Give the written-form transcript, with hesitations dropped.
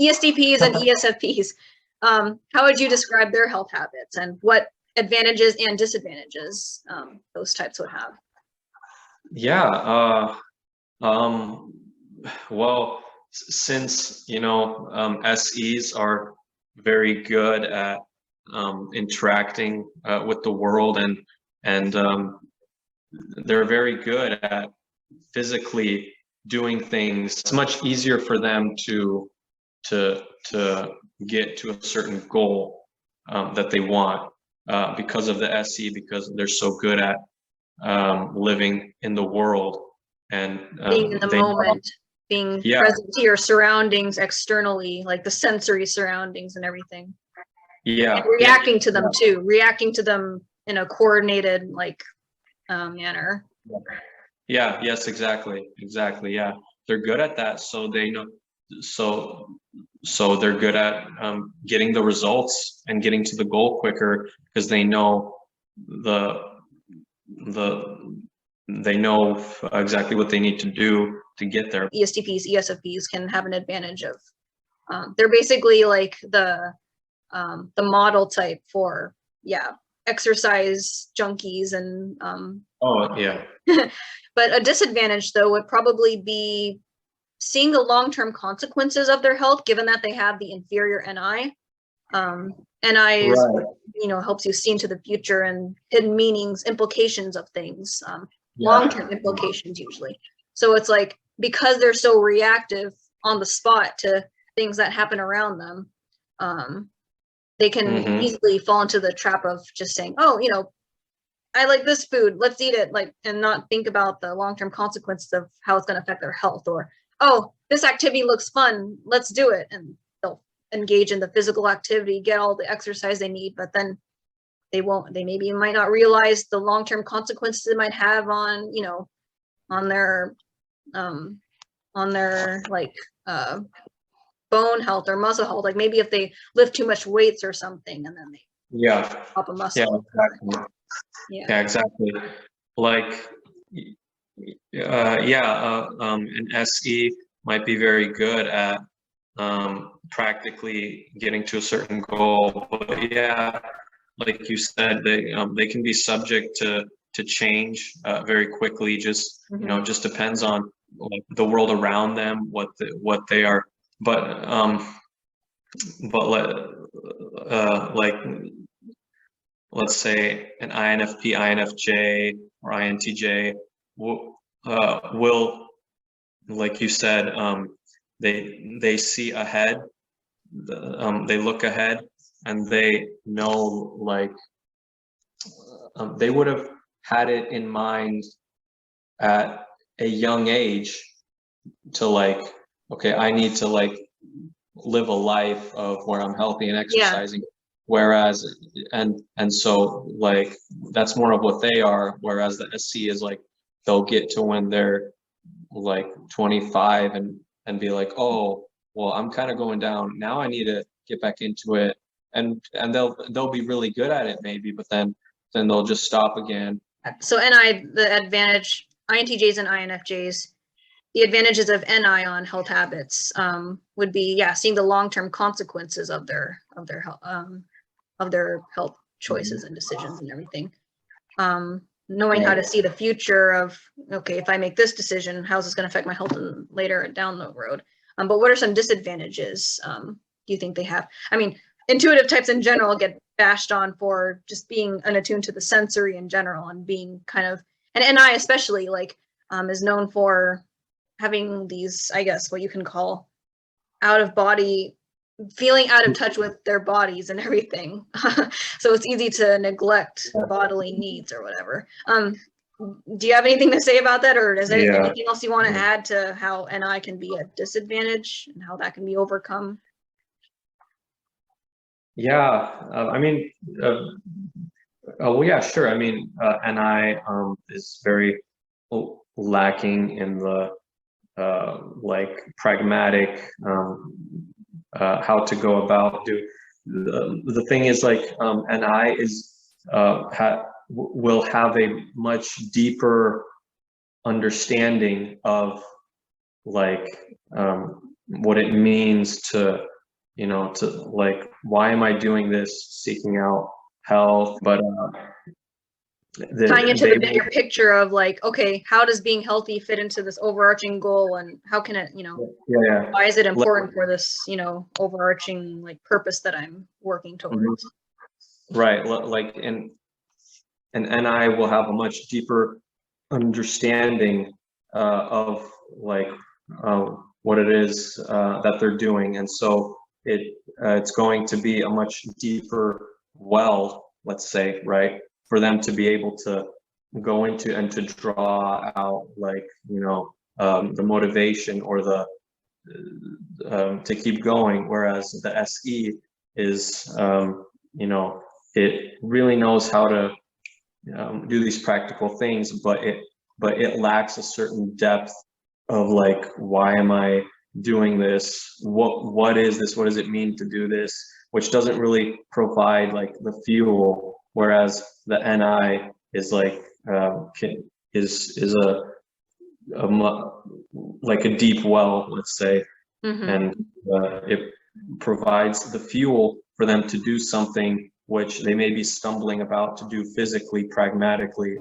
ESTPs and ESFPs. How would you describe their health habits and what advantages and disadvantages those types would have? Yeah. Well, since, SEs are very good at interacting with the world, and they're very good at physically doing things, it's much easier for them to get to a certain goal that they want because of the SE, because they're so good at living in the world and being in the moment, being present to your surroundings externally, like the sensory surroundings and everything. Yeah. And reacting to them too, reacting to them in a coordinated manner. Yeah, yes, exactly. Yeah. They're good at that, so they know, so they're good at getting the results and getting to the goal quicker, because they know they know exactly what they need to do to get there. ESTPs, ESFPs can have an advantage of, they're basically like the model type for, exercise junkies and oh yeah. But a disadvantage though would probably be seeing the long-term consequences of their health, given that they have the inferior NI. NI is what, helps you see into the future and hidden meanings, implications of things, long-term implications usually. So it's like, because they're so reactive on the spot to things that happen around them, they can easily fall into the trap of just saying, oh, I like this food, let's eat it, and not think about the long-term consequences of how it's going to affect their health, or, oh, this activity looks fun, let's do it. And they'll engage in the physical activity, get all the exercise they need, but then they might not realize the long-term consequences it might have on, on their bone health or muscle health. Like maybe if they lift too much weights or something, and then they pop a muscle. Yeah, exactly. Yeah, exactly. Like, an SE might be very good at practically getting to a certain goal, but like you said, they can be subject to change very quickly. Just just depends on the world around them, what they are. But like, let's say an INFP, INFJ, or INTJ will, like you said, they see ahead, they look ahead, and they know, they would have had it in mind at a young age to okay, I need to live a life of where I'm healthy and exercising. Whereas, and so that's more of what they are. Whereas the SC is they'll get to when they're 25 and be like, oh, well, I'm kind of going down now, I need to get back into it, and they'll be really good at it maybe, but then they'll just stop again. So the advantage, INTJs and INFJs, the advantages of NI on health habits would be seeing the long-term consequences of their health choices and decisions and everything. Knowing how to see the future of, okay, if I make this decision, how's this going to affect my health later down the road? But what are some disadvantages do you think they have? I mean, intuitive types in general get bashed on for just being unattuned to the sensory in general, and being kind of, and NI especially is known for having these, I guess, what you can call feeling out of touch with their bodies and everything. So it's easy to neglect bodily needs or whatever. Do you have anything to say about that, or is there anything else you want to add to how NI can be a disadvantage and how that can be overcome? I mean, well, yeah, sure. I mean, NI is very lacking in the pragmatic how to go about the thing is NI is will have a much deeper understanding of what it means to you know, to like, why am I doing this, seeking out health? But tying into the bigger picture of like, okay, how does being healthy fit into this overarching goal, and how can it, you know, why is it important for this, you know, overarching like purpose that I'm working towards? Right, like, and I will have a much deeper understanding of like what it is that they're doing, and so it's going to be a much deeper well, let's say, right, for them to be able to go into and to draw out, like, you know, the motivation or the to keep going, whereas the SE is you know, it really knows how to do these practical things, but it lacks a certain depth of like, why am I doing this? What is this? What does it mean to do this? Which doesn't really provide like the fuel, whereas the NI is like is like a deep well, let's say, and it provides the fuel for them to do something which they may be stumbling about to do physically, pragmatically,